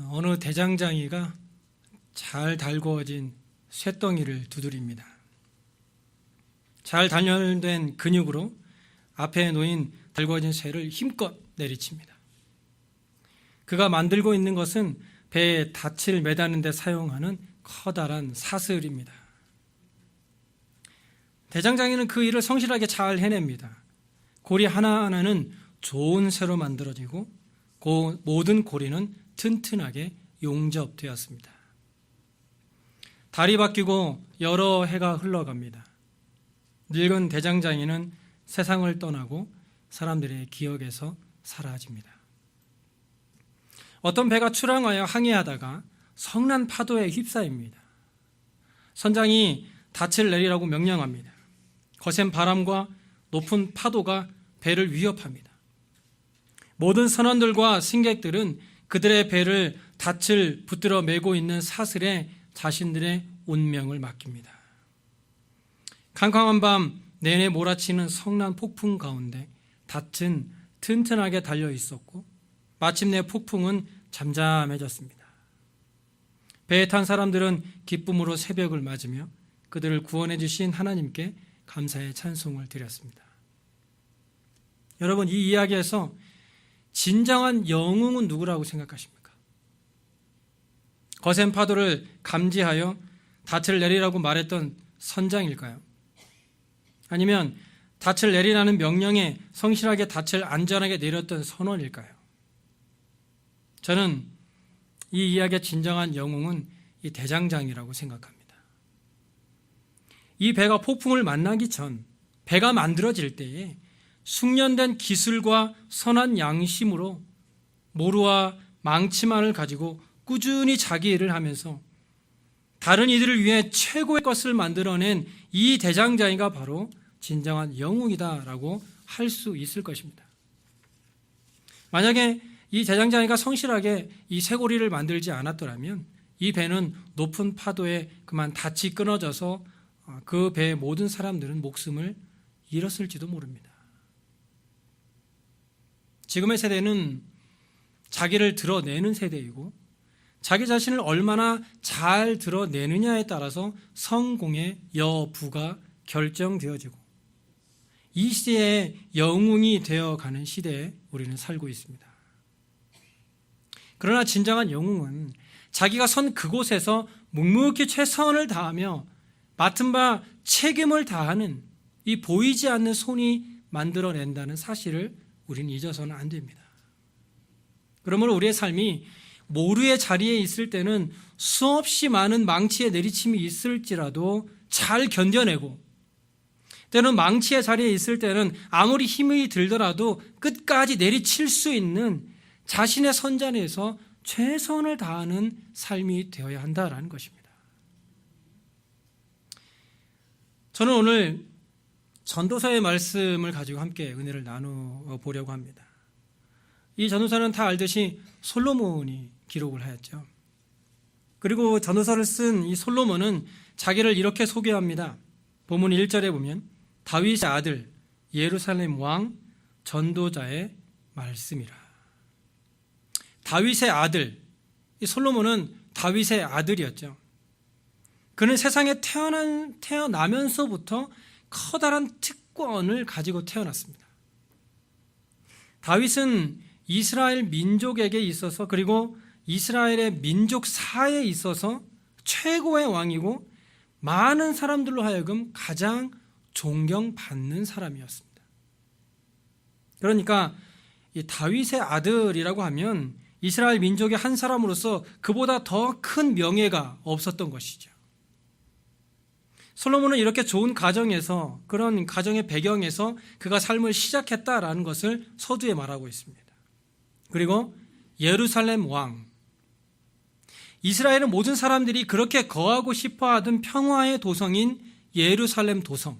어느 대장장이가 잘 달구어진 쇳덩이를 두드립니다. 잘 단련된 근육으로 앞에 놓인 달구어진 쇠를 힘껏 내리칩니다. 그가 만들고 있는 것은 배에 닻을 매다는 데 사용하는 커다란 사슬입니다. 대장장이는 그 일을 성실하게 잘 해냅니다. 고리 하나하나는 좋은 쇠로 만들어지고 그 모든 고리는 튼튼하게 용접되었습니다. 달이 바뀌고 여러 해가 흘러갑니다. 늙은 대장장이는 세상을 떠나고 사람들의 기억에서 사라집니다. 어떤 배가 출항하여 항해하다가 성난 파도에 휩싸입니다. 선장이 닻을 내리라고 명령합니다. 거센 바람과 높은 파도가 배를 위협합니다. 모든 선원들과 승객들은 그들의 배를 닻을 붙들어 메고 있는 사슬에 자신들의 운명을 맡깁니다. 캄캄한 밤 내내 몰아치는 성난 폭풍 가운데 닻은 튼튼하게 달려 있었고 마침내 폭풍은 잠잠해졌습니다. 배에 탄 사람들은 기쁨으로 새벽을 맞으며 그들을 구원해 주신 하나님께 감사의 찬송을 드렸습니다. 여러분, 이 이야기에서 진정한 영웅은 누구라고 생각하십니까? 거센 파도를 감지하여 닻을 내리라고 말했던 선장일까요? 아니면 닻을 내리라는 명령에 성실하게 닻을 안전하게 내렸던 선원일까요? 저는 이 이야기의 진정한 영웅은 이 대장장이라고 생각합니다. 이 배가 폭풍을 만나기 전 배가 만들어질 때에 숙련된 기술과 선한 양심으로 모루와 망치만을 가지고 꾸준히 자기 일을 하면서 다른 이들을 위해 최고의 것을 만들어낸 이 대장장이가 바로 진정한 영웅이다라고 할 수 있을 것입니다. 만약에 이 대장장이가 성실하게 이 쇠고리를 만들지 않았더라면 이 배는 높은 파도에 그만 닻이 끊어져서 그 배의 모든 사람들은 목숨을 잃었을지도 모릅니다. 지금의 세대는 자기를 드러내는 세대이고 자기 자신을 얼마나 잘 드러내느냐에 따라서 성공의 여부가 결정되어지고 이 시대의 영웅이 되어가는 시대에 우리는 살고 있습니다. 그러나 진정한 영웅은 자기가 선 그곳에서 묵묵히 최선을 다하며 맡은 바 책임을 다하는 이 보이지 않는 손이 만들어낸다는 사실을 우리는 잊어서는 안 됩니다. 그러므로 우리의 삶이 모루의 자리에 있을 때는 수없이 많은 망치의 내리침이 있을지라도 잘 견뎌내고 때로는 망치의 자리에 있을 때는 아무리 힘이 들더라도 끝까지 내리칠 수 있는 자신의 선자리에서 최선을 다하는 삶이 되어야 한다는 것입니다. 저는 오늘 전도서의 말씀을 가지고 함께 은혜를 나누보려고 합니다. 이 전도서는 다 알듯이 솔로몬이 기록을 하였죠. 그리고 전도서를 쓴 이 솔로몬은 자기를 이렇게 소개합니다. 본문 1절에 보면 다윗의 아들 예루살렘 왕 전도자의 말씀이라. 다윗의 아들, 이 솔로몬은 다윗의 아들이었죠. 그는 세상에 태어나면서부터 커다란 특권을 가지고 태어났습니다. 다윗은 이스라엘 민족에게 있어서 그리고 이스라엘의 민족사에 있어서 최고의 왕이고 많은 사람들로 하여금 가장 존경받는 사람이었습니다. 그러니까 이 다윗의 아들이라고 하면 이스라엘 민족의 한 사람으로서 그보다 더 큰 명예가 없었던 것이죠. 솔로몬은 이렇게 좋은 가정에서 그런 가정의 배경에서 그가 삶을 시작했다라는 것을 서두에 말하고 있습니다. 그리고 예루살렘 왕, 이스라엘의 모든 사람들이 그렇게 거하고 싶어하던 평화의 도성인 예루살렘 도성,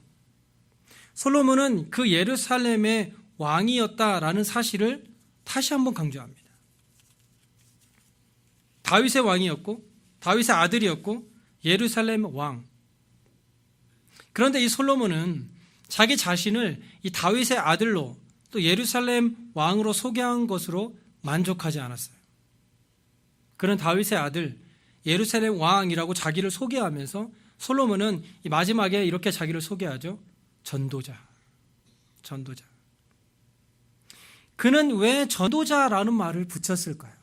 솔로몬은 그 예루살렘의 왕이었다라는 사실을 다시 한번 강조합니다. 다윗의 왕이었고 다윗의 아들이었고 예루살렘 왕. 그런데 이 솔로몬은 자기 자신을 이 다윗의 아들로 또 예루살렘 왕으로 소개한 것으로 만족하지 않았어요. 그는 다윗의 아들 예루살렘 왕이라고 자기를 소개하면서 솔로몬은 이 마지막에 이렇게 자기를 소개하죠. 전도자. 그는 왜 전도자라는 말을 붙였을까요?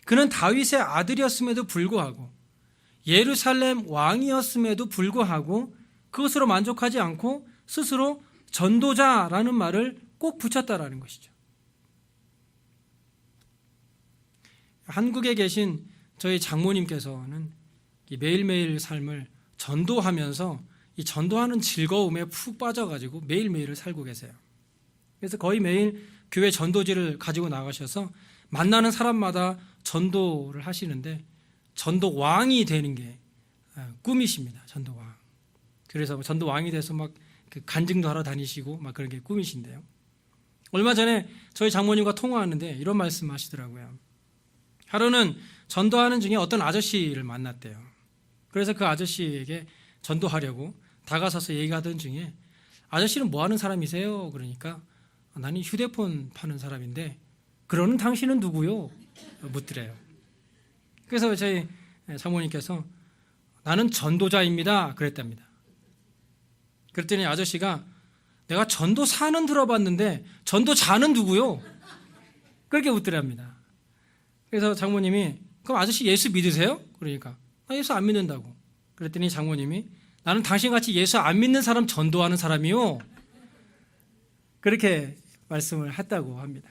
그는 다윗의 아들이었음에도 불구하고 예루살렘 왕이었음에도 불구하고 그것으로 만족하지 않고 스스로 전도자라는 말을 꼭 붙였다라는 것이죠. 한국에 계신 저희 장모님께서는 매일매일 삶을 전도하면서 이 전도하는 즐거움에 푹 빠져가지고 매일매일을 살고 계세요. 그래서 거의 매일 교회 전도지를 가지고 나가셔서 만나는 사람마다 전도를 하시는데 전도 왕이 되는 게 꿈이십니다. 전도 왕. 그래서 전도 왕이 돼서 막 간증도 하러 다니시고 막 그런 게 꿈이신데요. 얼마 전에 저희 장모님과 통화하는데 이런 말씀 하시더라고요. 하루는 전도하는 중에 어떤 아저씨를 만났대요. 그래서 그 아저씨에게 전도하려고 다가서서 얘기하던 중에 아저씨는 뭐 하는 사람이세요? 그러니까 나는 휴대폰 파는 사람인데 그러는 당신은 누구요? 묻더래요. 그래서 저희 장모님께서 나는 전도자입니다. 그랬답니다. 그랬더니 아저씨가 내가 전도사는 들어봤는데 전도자는 누구요? 그렇게 묻더랍니다. 그래서 장모님이 그럼 아저씨 예수 믿으세요? 그러니까 나 예수 안 믿는다고. 그랬더니 장모님이 나는 당신같이 예수 안 믿는 사람 전도하는 사람이요. 그렇게 말씀을 했다고 합니다.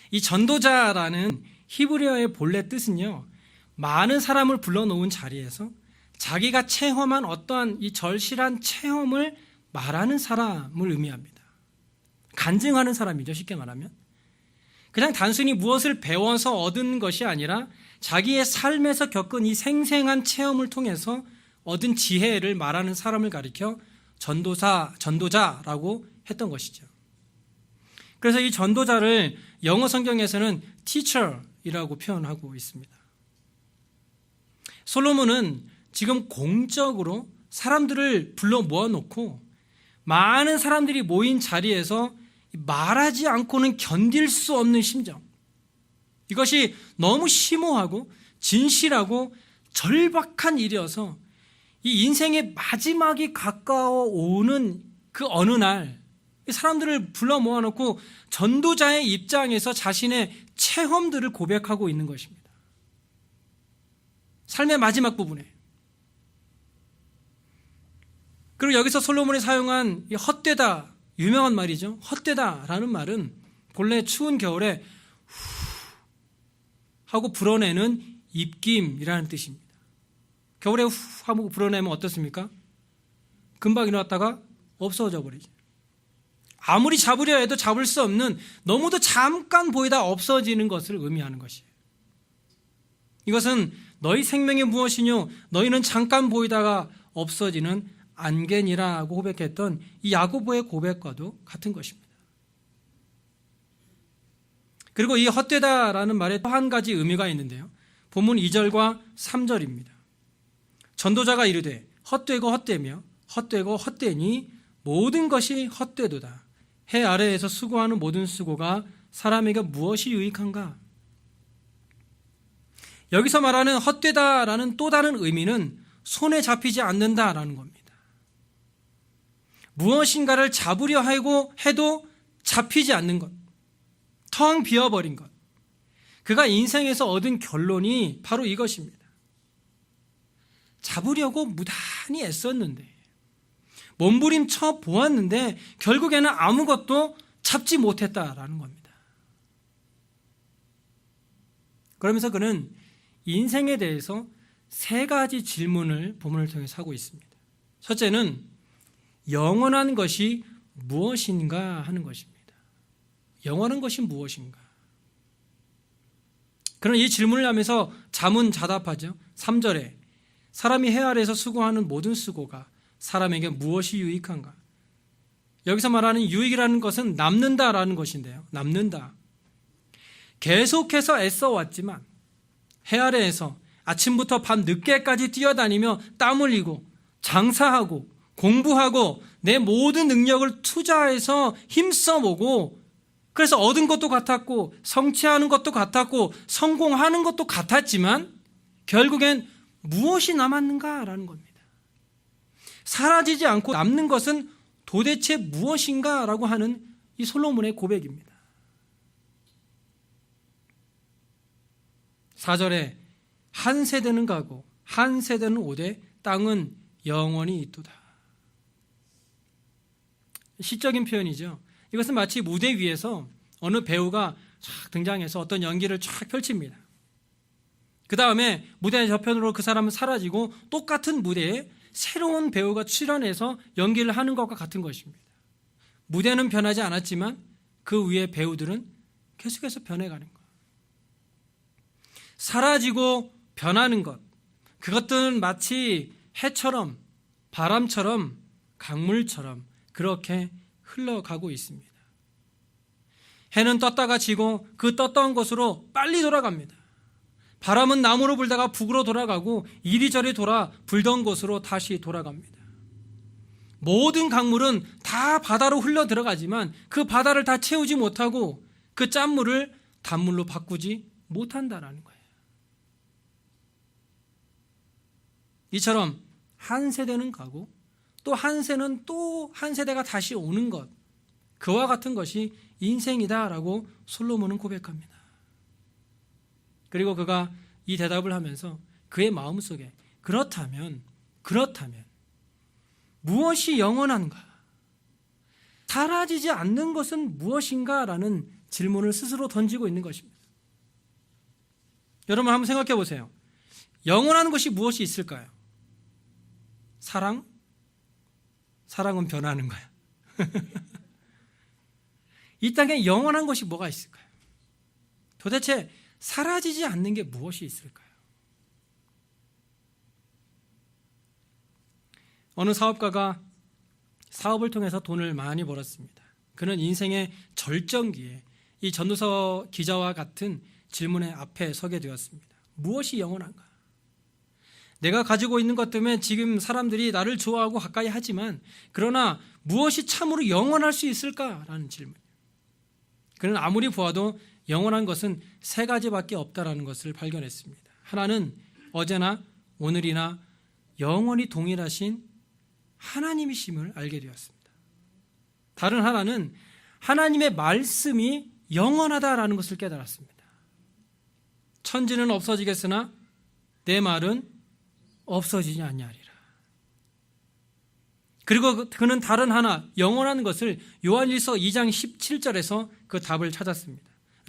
이 전도자라는 히브리어의 본래 뜻은요, 많은 사람을 불러놓은 자리에서 자기가 체험한 어떠한 이 절실한 체험을 말하는 사람을 의미합니다. 간증하는 사람이죠, 쉽게 말하면. 그냥 단순히 무엇을 배워서 얻은 것이 아니라 자기의 삶에서 겪은 이 생생한 체험을 통해서 얻은 지혜를 말하는 사람을 가리켜 전도자라고 했던 것이죠. 그래서 이 전도자를 영어 성경에서는 teacher이라고 표현하고 있습니다. 솔로몬은 지금 공적으로 사람들을 불러 모아놓고 많은 사람들이 모인 자리에서 말하지 않고는 견딜 수 없는 심정, 이것이 너무 심오하고 진실하고 절박한 일이어서 이 인생의 마지막이 가까워 오는 그 어느 날 사람들을 불러 모아놓고 전도자의 입장에서 자신의 체험들을 고백하고 있는 것입니다. 삶의 마지막 부분에. 그리고 여기서 솔로몬이 사용한 이 헛되다, 유명한 말이죠. 헛되다라는 말은 본래 추운 겨울에 후 하고 불어내는 입김이라는 뜻입니다. 겨울에 후 하고 불어내면 어떻습니까? 금방 일어났다가 없어져 버리죠. 아무리 잡으려 해도 잡을 수 없는, 너무도 잠깐 보이다 없어지는 것을 의미하는 것이에요. 이것은 너희 생명이 무엇이뇨? 너희는 잠깐 보이다가 없어지는 안개니라고 고백했던 이 야고보의 고백과도 같은 것입니다. 그리고 이 헛되다라는 말에 또 한 가지 의미가 있는데요. 본문 2절과 3절입니다. 전도자가 이르되 헛되고 헛되며 헛되고 헛되니 모든 것이 헛되도다. 해 아래에서 수고하는 모든 수고가 사람에게 무엇이 유익한가? 여기서 말하는 헛되다라는 또 다른 의미는 손에 잡히지 않는다라는 겁니다. 무엇인가를 잡으려 하고 해도 잡히지 않는 것, 텅 비어버린 것, 그가 인생에서 얻은 결론이 바로 이것입니다. 잡으려고 무단히 애썼는데, 몸부림쳐 보았는데 결국에는 아무것도 잡지 못했다라는 겁니다. 그러면서 그는 인생에 대해서 세 가지 질문을 본문을 통해서 하고 있습니다. 첫째는 영원한 것이 무엇인가 하는 것입니다. 영원한 것이 무엇인가? 그런 이 질문을 하면서 자문자답하죠. 3절에 사람이 해 아래에서 수고하는 모든 수고가 사람에게 무엇이 유익한가? 여기서 말하는 유익이라는 것은 남는다라는 것인데요. 남는다. 계속해서 애써왔지만 해 아래에서 아침부터 밤 늦게까지 뛰어다니며 땀 흘리고 장사하고 공부하고 내 모든 능력을 투자해서 힘써보고 그래서 얻은 것도 같았고 성취하는 것도 같았고 성공하는 것도 같았지만 결국엔 무엇이 남았는가라는 겁니다. 사라지지 않고 남는 것은 도대체 무엇인가라고 하는 이 솔로몬의 고백입니다. 4절에 한 세대는 가고 한 세대는 오되 땅은 영원히 있도다. 시적인 표현이죠. 이것은 마치 무대 위에서 어느 배우가 쫙 등장해서 어떤 연기를 쫙 펼칩니다. 그 다음에 무대 저편으로 그 사람은 사라지고 똑같은 무대에 새로운 배우가 출연해서 연기를 하는 것과 같은 것입니다. 무대는 변하지 않았지만 그 위에 배우들은 계속해서 변해가는 것. 사라지고 변하는 것, 그것들은 마치 해처럼 바람처럼 강물처럼 그렇게 흘러가고 있습니다. 해는 떴다가 지고 그 떴던 곳으로 빨리 돌아갑니다. 바람은 남으로 불다가 북으로 돌아가고 이리저리 돌아 불던 곳으로 다시 돌아갑니다. 모든 강물은 다 바다로 흘러 들어가지만 그 바다를 다 채우지 못하고 그 짠물을 단물로 바꾸지 못한다라는 거예요. 이처럼 한 세대는 가고 또 한 세는 또 한 세대가 다시 오는 것, 그와 같은 것이 인생이다라고 솔로몬은 고백합니다. 그리고 그가 이 대답을 하면서 그의 마음속에 그렇다면 무엇이 영원한가? 사라지지 않는 것은 무엇인가? 라는 질문을 스스로 던지고 있는 것입니다. 여러분 한번 생각해 보세요. 영원한 것이 무엇이 있을까요? 사랑? 사랑은 변하는 거야. 이 땅에 영원한 것이 뭐가 있을까요? 도대체 사라지지 않는 게 무엇이 있을까요? 어느 사업가가 사업을 통해서 돈을 많이 벌었습니다. 그는 인생의 절정기에 이 전도서 기자와 같은 질문의 앞에 서게 되었습니다. 무엇이 영원한가? 내가 가지고 있는 것 때문에 지금 사람들이 나를 좋아하고 가까이 하지만 그러나 무엇이 참으로 영원할 수 있을까라는 질문이에요. 그는 아무리 보아도 영원한 것은 세 가지밖에 없다라는 것을 발견했습니다. 하나는 어제나 오늘이나 영원히 동일하신 하나님이심을 알게 되었습니다. 다른 하나는 하나님의 말씀이 영원하다라는 것을 깨달았습니다. 천지는 없어지겠으나 내 말은 없어지지 않냐리라. 그리고 그는 다른 하나 영원한 것을 요한일서 2장 17절에서 그 답을 찾았습니다.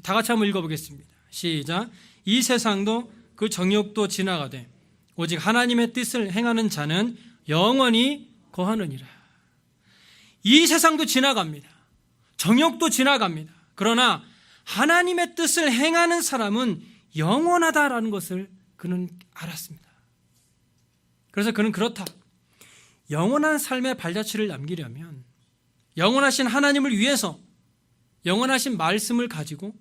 다 같이 한번 읽어보겠습니다. 시작. 이 세상도 그 정욕도 지나가되 오직 하나님의 뜻을 행하는 자는 영원히 거하느니라. 이 세상도 지나갑니다. 정욕도 지나갑니다. 그러나 하나님의 뜻을 행하는 사람은 영원하다라는 것을 그는 알았습니다. 그래서 그는 그렇다. 영원한 삶의 발자취를 남기려면 영원하신 하나님을 위해서 영원하신 말씀을 가지고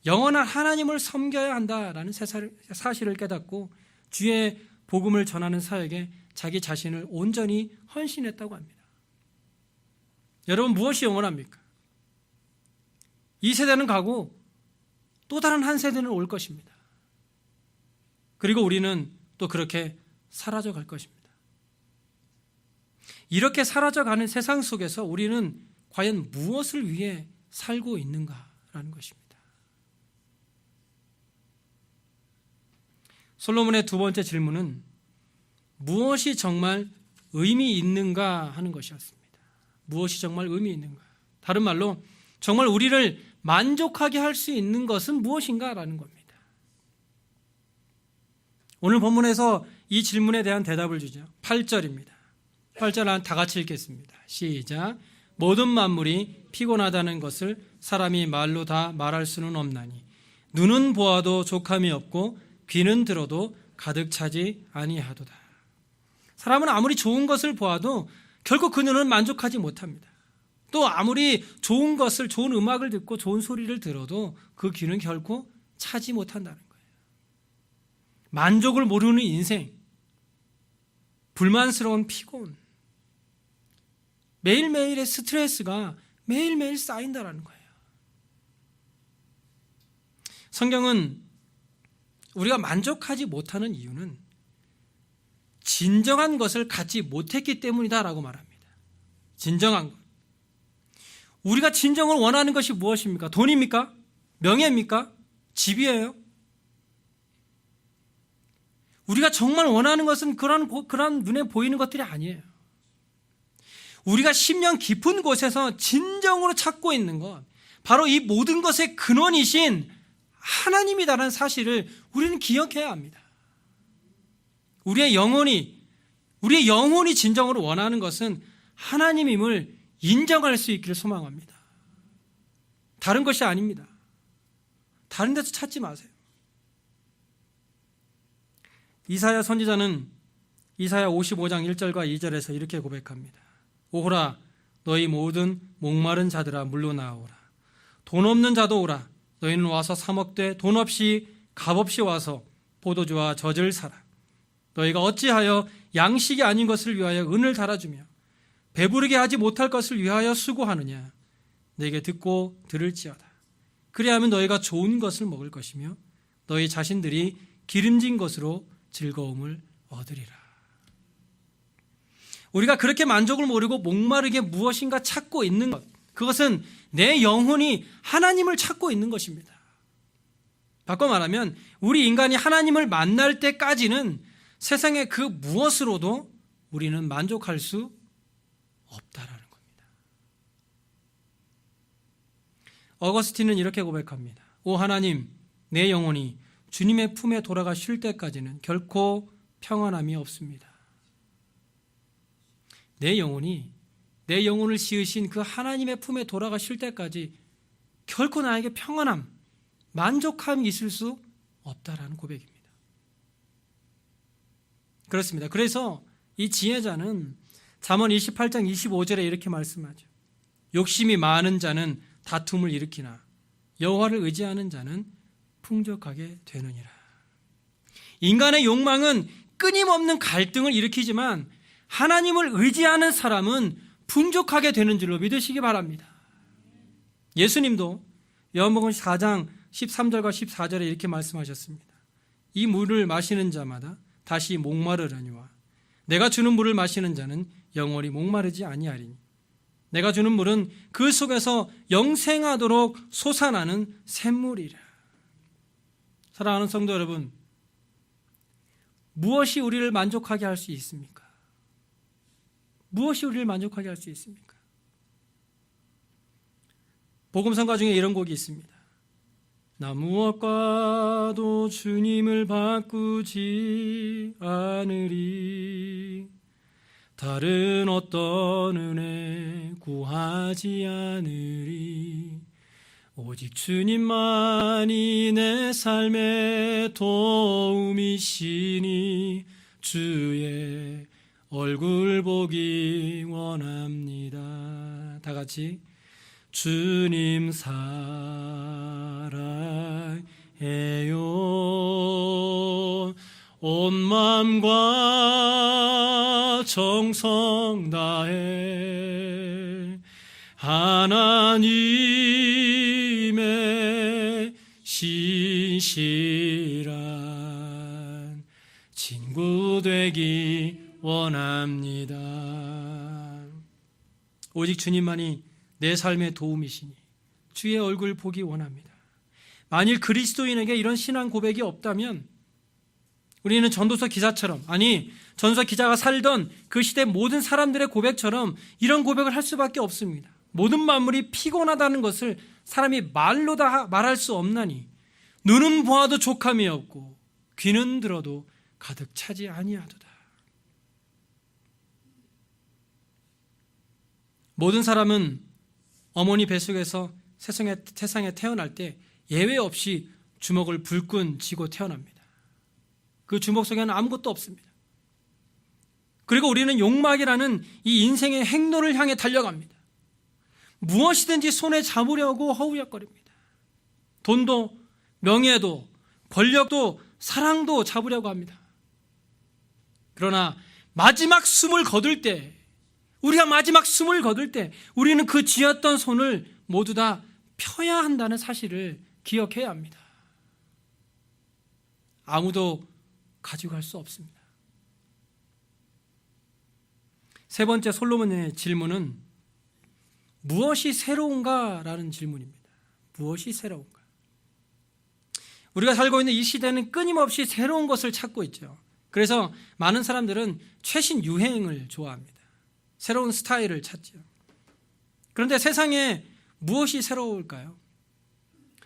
영원한 하나님을 섬겨야 한다라는 사실을 깨닫고 주의 복음을 전하는 사역에 자기 자신을 온전히 헌신했다고 합니다. 여러분 무엇이 영원합니까? 이 세대는 가고 또 다른 한 세대는 올 것입니다. 그리고 우리는 또 그렇게 사라져 갈 것입니다. 이렇게 사라져가는 세상 속에서 우리는 과연 무엇을 위해 살고 있는가라는 것입니다. 솔로몬의 두 번째 질문은 무엇이 정말 의미 있는가 하는 것이었습니다. 무엇이 정말 의미 있는가? 다른 말로 정말 우리를 만족하게 할 수 있는 것은 무엇인가라는 겁니다. 오늘 본문에서 이 질문에 대한 대답을 주죠. 8절입니다. 8절 다 같이 읽겠습니다. 시작. 모든 만물이 피곤하다는 것을 사람이 말로 다 말할 수는 없나니 눈은 보아도 족함이 없고 귀는 들어도 가득 차지 아니하도다. 사람은 아무리 좋은 것을 보아도 결국 그 눈은 만족하지 못합니다. 또 아무리 좋은 것을, 좋은 음악을 듣고 좋은 소리를 들어도 그 귀는 결코 차지 못한다는 거예요. 만족을 모르는 인생, 불만스러운 피곤, 매일매일의 스트레스가 매일매일 쌓인다는 거예요. 성경은 우리가 만족하지 못하는 이유는 진정한 것을 갖지 못했기 때문이다라고 말합니다. 진정한 것. 우리가 진정을 원하는 것이 무엇입니까? 돈입니까? 명예입니까? 집이에요? 우리가 정말 원하는 것은 그런 눈에 보이는 것들이 아니에요. 우리가 심령 깊은 곳에서 진정으로 찾고 있는 것, 바로 이 모든 것의 근원이신 하나님이다라는 사실을 우리는 기억해야 합니다. 우리의 영혼이 진정으로 원하는 것은 하나님임을 인정할 수 있기를 소망합니다. 다른 것이 아닙니다. 다른 데서 찾지 마세요. 이사야 선지자는 이사야 55장 1절과 2절에서 이렇게 고백합니다. 오호라 너희 모든 목마른 자들아 물로 나오라. 돈 없는 자도 오라. 너희는 와서 사 먹되 돈 없이 값없이 와서 포도주와 젖을 사라. 너희가 어찌하여 양식이 아닌 것을 위하여 은을 달아주며 배부르게 하지 못할 것을 위하여 수고하느냐. 내게 듣고 들을지어다. 그리하면 너희가 좋은 것을 먹을 것이며 너희 자신들이 기름진 것으로 즐거움을 얻으리라. 우리가 그렇게 만족을 모르고 목마르게 무엇인가 찾고 있는 것, 그것은 내 영혼이 하나님을 찾고 있는 것입니다. 바꿔 말하면 우리 인간이 하나님을 만날 때까지는 세상의 그 무엇으로도 우리는 만족할 수 없다라는 겁니다. 어거스틴은 이렇게 고백합니다. 오 하나님, 내 영혼이 주님의 품에 돌아가 쉴 때까지는 결코 평안함이 없습니다. 내 영혼을 지으신 그 하나님의 품에 돌아가 쉴 때까지 결코 나에게 평안함, 만족함이 있을 수 없다라는 고백입니다. 그렇습니다. 그래서 이 지혜자는 잠언 28장 25절에 이렇게 말씀하죠. 욕심이 많은 자는 다툼을 일으키나 여호와를 의지하는 자는 풍족하게 되느니라. 인간의 욕망은 끊임없는 갈등을 일으키지만 하나님을 의지하는 사람은 풍족하게 되는 줄로 믿으시기 바랍니다. 예수님도 요한복음 4장 13절과 14절에 이렇게 말씀하셨습니다. 이 물을 마시는 자마다 다시 목마르려니와 내가 주는 물을 마시는 자는 영원히 목마르지 아니하리니 내가 주는 물은 그 속에서 영생하도록 솟아나는 샘물이라. 사랑하는 성도 여러분, 무엇이 우리를 만족하게 할 수 있습니까? 무엇이 우리를 만족하게 할 수 있습니까? 복음성가 중에 이런 곡이 있습니다. 나 무엇과도 주님을 바꾸지 않으리. 다른 어떤 은혜 구하지 않으리. 오직 주님만이 내 삶의 도움이시니 주의 얼굴 보기 원합니다. 다 같이 주님 사랑해요. 온 마음과 정성 다해 하나님의 신실한 친구 되기 원합니다. 오직 주님만이 내 삶의 도움이시니 주의 얼굴 보기 원합니다. 만일 그리스도인에게 이런 신앙 고백이 없다면 우리는 전도서 기자처럼, 아니 전도서 기자가 살던 그 시대 모든 사람들의 고백처럼 이런 고백을 할 수밖에 없습니다. 모든 만물이 피곤하다는 것을 사람이 말로 다 말할 수 없나니 눈은 보아도 족함이 없고 귀는 들어도 가득 차지 아니하도다. 모든 사람은 어머니 뱃속에서 세상에 태어날 때 예외 없이 주먹을 불끈 쥐고 태어납니다. 그 주먹 속에는 아무것도 없습니다. 그리고 우리는 욕망이라는 이 인생의 행로를 향해 달려갑니다. 무엇이든지 손에 잡으려고 허우적거립니다. 돈도, 명예도, 권력도, 사랑도 잡으려고 합니다. 그러나 마지막 숨을 거둘 때, 우리가 마지막 숨을 거둘 때 우리는 그 쥐었던 손을 모두 다 펴야 한다는 사실을 기억해야 합니다. 아무도 가져갈 수 없습니다. 세 번째 솔로몬의 질문은 무엇이 새로운가? 라는 질문입니다. 무엇이 새로운가? 우리가 살고 있는 이 시대는 끊임없이 새로운 것을 찾고 있죠. 그래서 많은 사람들은 최신 유행을 좋아합니다. 새로운 스타일을 찾죠. 그런데 세상에 무엇이 새로울까요?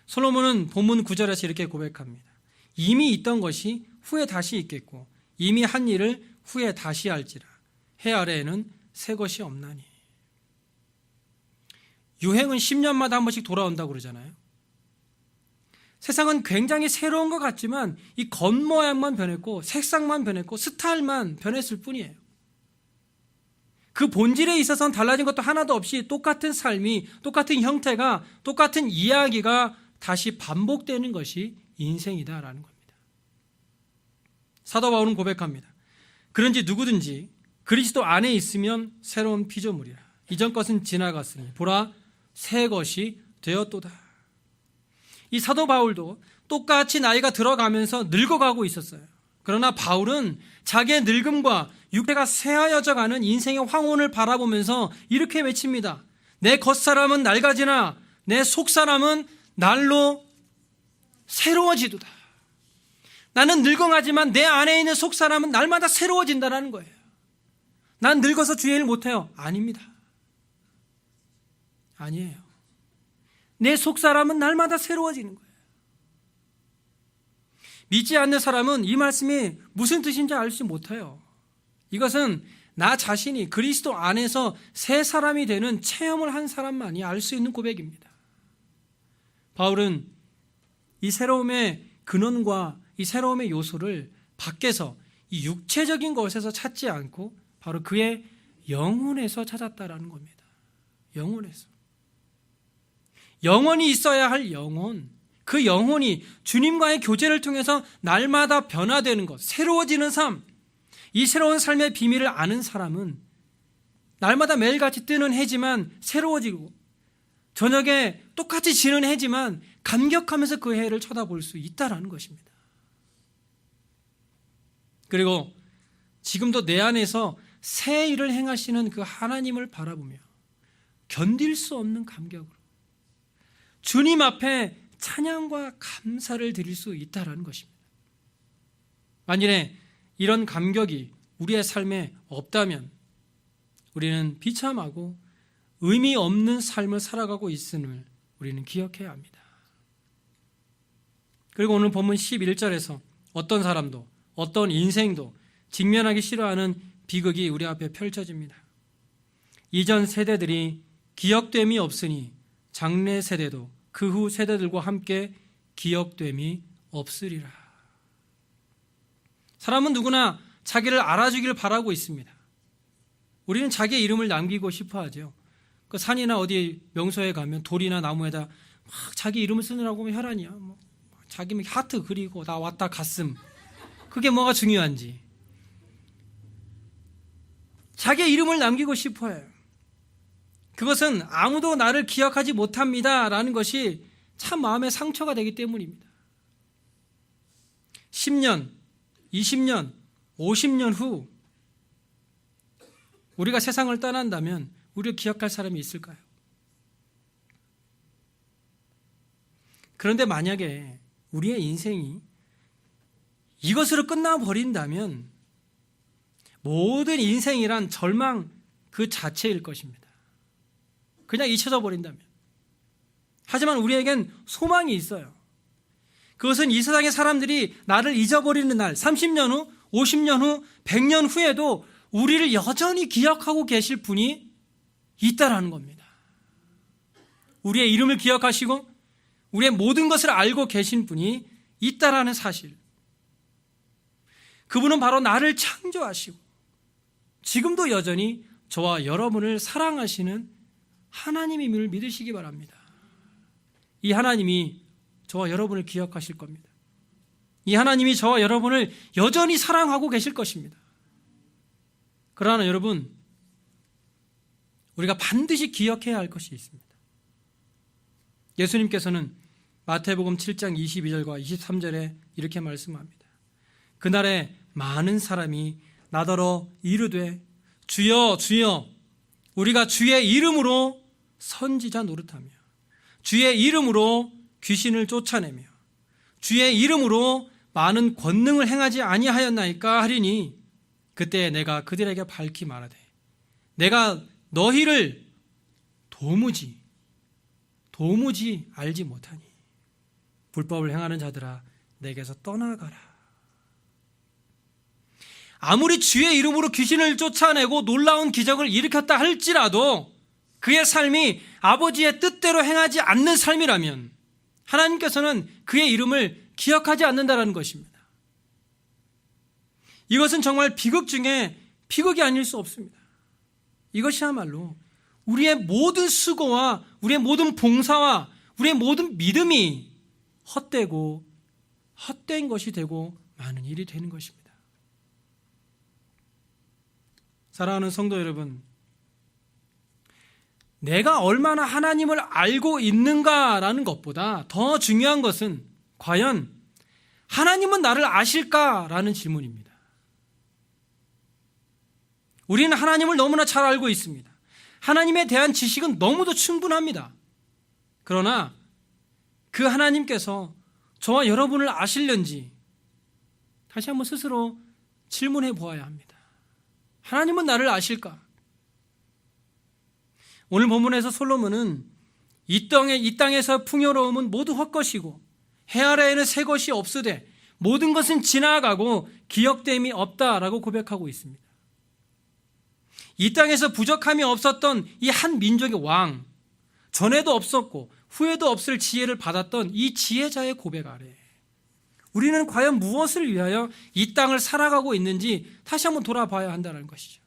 솔로몬은 본문 9절에서 이렇게 고백합니다. 이미 있던 것이 후에 다시 있겠고 이미 한 일을 후에 다시 할지라 해 아래에는 새 것이 없나니. 유행은 10년마다 한 번씩 돌아온다고 그러잖아요. 세상은 굉장히 새로운 것 같지만 이 겉모양만 변했고 색상만 변했고 스타일만 변했을 뿐이에요. 그 본질에 있어서는 달라진 것도 하나도 없이 똑같은 삶이, 똑같은 형태가, 똑같은 이야기가 다시 반복되는 것이 인생이다라는 겁니다. 사도 바울은 고백합니다. 그런지 누구든지 그리스도 안에 있으면 새로운 피조물이라. 이전 것은 지나갔으니 보라 새 것이 되었도다. 이 사도 바울도 똑같이 나이가 들어가면서 늙어가고 있었어요. 그러나 바울은 자기의 늙음과 육체가 새하여져가는 인생의 황혼을 바라보면서 이렇게 외칩니다. 내 겉사람은 낡아지나 내 속사람은 날로 새로워지도다. 나는 늙어가지만 내 안에 있는 속사람은 날마다 새로워진다는 거예요. 난 늙어서 주의 일 못해요. 아닙니다. 아니에요. 내 속사람은 날마다 새로워지는 거예요. 믿지 않는 사람은 이 말씀이 무슨 뜻인지 알지 못해요. 이것은 나 자신이 그리스도 안에서 새 사람이 되는 체험을 한 사람만이 알 수 있는 고백입니다. 바울은 이 새로움의 근원과 이 새로움의 요소를 밖에서 이 육체적인 것에서 찾지 않고 바로 그의 영혼에서 찾았다라는 겁니다. 영혼에서. 영혼이 있어야 할 영혼, 그 영혼이 주님과의 교제를 통해서 날마다 변화되는 것, 새로워지는 삶, 이 새로운 삶의 비밀을 아는 사람은 날마다 매일같이 뜨는 해지만 새로워지고 저녁에 똑같이 지는 해지만 감격하면서 그 해를 쳐다볼 수 있다는 것입니다. 그리고 지금도 내 안에서 새 일을 행하시는 그 하나님을 바라보며 견딜 수 없는 감격으로 주님 앞에 찬양과 감사를 드릴 수 있다는 것입니다. 만일에 이런 감격이 우리의 삶에 없다면 우리는 비참하고 의미 없는 삶을 살아가고 있음을 우리는 기억해야 합니다. 그리고 오늘 본문 11절에서 어떤 사람도 어떤 인생도 직면하기 싫어하는 비극이 우리 앞에 펼쳐집니다. 이전 세대들이 기억됨이 없으니 장래 세대도 그 후 세대들과 함께 기억됨이 없으리라. 사람은 누구나 자기를 알아주기를 바라고 있습니다. 우리는 자기의 이름을 남기고 싶어 하죠. 그 산이나 어디 명소에 가면 돌이나 나무에다 막 자기 이름을 쓰느라고 혈안이야. 뭐 자기 하트 그리고 나 왔다 갔음. 그게 뭐가 중요한지. 자기의 이름을 남기고 싶어 해요. 그것은 아무도 나를 기억하지 못합니다 라는 것이 참 마음의 상처가 되기 때문입니다. 10년, 20년, 50년 후 우리가 세상을 떠난다면 우리를 기억할 사람이 있을까요? 그런데 만약에 우리의 인생이 이것으로 끝나버린다면 모든 인생이란 절망 그 자체일 것입니다. 그냥 잊혀져 버린다면. 하지만 우리에겐 소망이 있어요. 그것은 이 세상의 사람들이 나를 잊어버리는 날, 30년 후, 50년 후, 100년 후에도 우리를 여전히 기억하고 계실 분이 있다라는 겁니다. 우리의 이름을 기억하시고 우리의 모든 것을 알고 계신 분이 있다라는 사실. 그분은 바로 나를 창조하시고 지금도 여전히 저와 여러분을 사랑하시는 하나님임을 믿으시기 바랍니다. 이 하나님이 저와 여러분을 기억하실 겁니다. 이 하나님이 저와 여러분을 여전히 사랑하고 계실 것입니다. 그러나 여러분, 우리가 반드시 기억해야 할 것이 있습니다. 예수님께서는 마태복음 7장 22절과 23절에 이렇게 말씀합니다. 그날에 많은 사람이 나더러 이르되 주여 주여 우리가 주의 이름으로 선지자 노릇하며 주의 이름으로 귀신을 쫓아내며 주의 이름으로 많은 권능을 행하지 아니하였나이까 하리니 그때 내가 그들에게 밝히 말하되 내가 너희를 도무지 알지 못하니 불법을 행하는 자들아 내게서 떠나가라. 아무리 주의 이름으로 귀신을 쫓아내고 놀라운 기적을 일으켰다 할지라도 그의 삶이 아버지의 뜻대로 행하지 않는 삶이라면 하나님께서는 그의 이름을 기억하지 않는다는 것입니다. 이것은 정말 비극 중에 비극이 아닐 수 없습니다. 이것이야말로 우리의 모든 수고와 우리의 모든 봉사와 우리의 모든 믿음이 헛되고 헛된 것이 되고 많은 일이 되는 것입니다. 사랑하는 성도 여러분, 내가 얼마나 하나님을 알고 있는가라는 것보다 더 중요한 것은 과연 하나님은 나를 아실까라는 질문입니다. 우리는 하나님을 너무나 잘 알고 있습니다. 하나님에 대한 지식은 너무도 충분합니다. 그러나 그 하나님께서 저와 여러분을 아실는지 다시 한번 스스로 질문해 보아야 합니다. 하나님은 나를 아실까? 오늘 본문에서 솔로몬은 이 땅에서 풍요로움은 모두 헛것이고 해 아래에는 새 것이 없으되 모든 것은 지나가고 기억됨이 없다라고 고백하고 있습니다. 이 땅에서 부족함이 없었던 이 한 민족의 왕, 전에도 없었고 후에도 없을 지혜를 받았던 이 지혜자의 고백 아래 우리는 과연 무엇을 위하여 이 땅을 살아가고 있는지 다시 한번 돌아봐야 한다는 것이죠.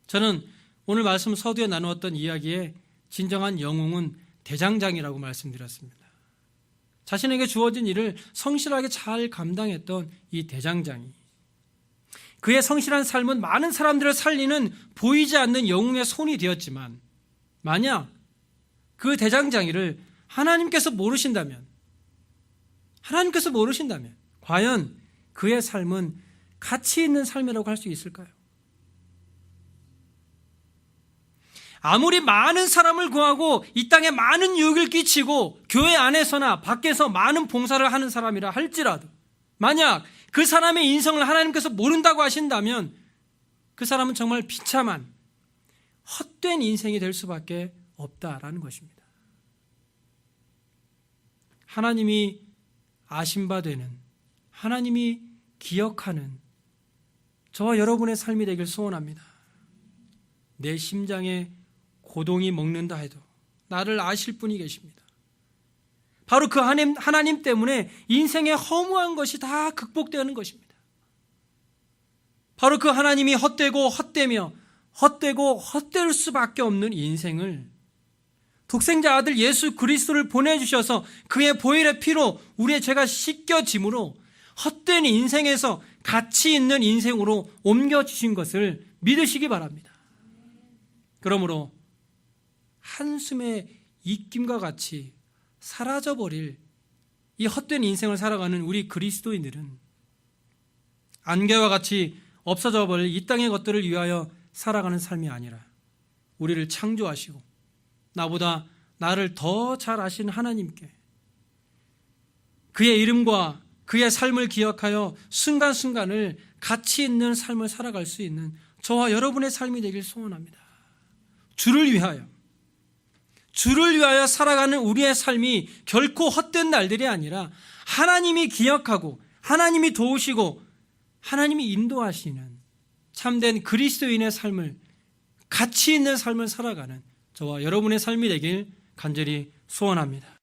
저는 오늘 말씀 서두에 나누었던 이야기의 진정한 영웅은 대장장이라고 말씀드렸습니다. 자신에게 주어진 일을 성실하게 잘 감당했던 이 대장장이, 그의 성실한 삶은 많은 사람들을 살리는 보이지 않는 영웅의 손이 되었지만 만약 그 대장장이를 하나님께서 모르신다면 과연 그의 삶은 가치 있는 삶이라고 할 수 있을까요? 아무리 많은 사람을 구하고 이 땅에 많은 유익을 끼치고 교회 안에서나 밖에서 많은 봉사를 하는 사람이라 할지라도 만약 그 사람의 인생을 하나님께서 모른다고 하신다면 그 사람은 정말 비참한 헛된 인생이 될 수밖에 없다라는 것입니다. 하나님이 아신 바 되는, 하나님이 기억하는 저와 여러분의 삶이 되길 소원합니다. 내 심장에 고동이 먹는다 해도 나를 아실 분이 계십니다. 바로 그 하나님 때문에 인생의 허무한 것이 다 극복되는 것입니다. 바로 그 하나님이 헛되고 헛될 수밖에 없는 인생을 독생자 아들 예수 그리스도를 보내주셔서 그의 보혈의 피로 우리의 죄가 씻겨짐으로 헛된 인생에서 가치 있는 인생으로 옮겨주신 것을 믿으시기 바랍니다. 그러므로 한숨의 입김과 같이 사라져버릴 이 헛된 인생을 살아가는 우리 그리스도인들은 안개와 같이 없어져버릴 이 땅의 것들을 위하여 살아가는 삶이 아니라 우리를 창조하시고 나보다 나를 더 잘 아시는 하나님께 그의 이름과 그의 삶을 기억하여 순간순간을 가치 있는 삶을 살아갈 수 있는 저와 여러분의 삶이 되길 소원합니다. 주를 위하여 살아가는 우리의 삶이 결코 헛된 날들이 아니라 하나님이 기억하고 하나님이 도우시고 하나님이 인도하시는 참된 그리스도인의 삶을, 가치 있는 삶을 살아가는 저와 여러분의 삶이 되길 간절히 소원합니다.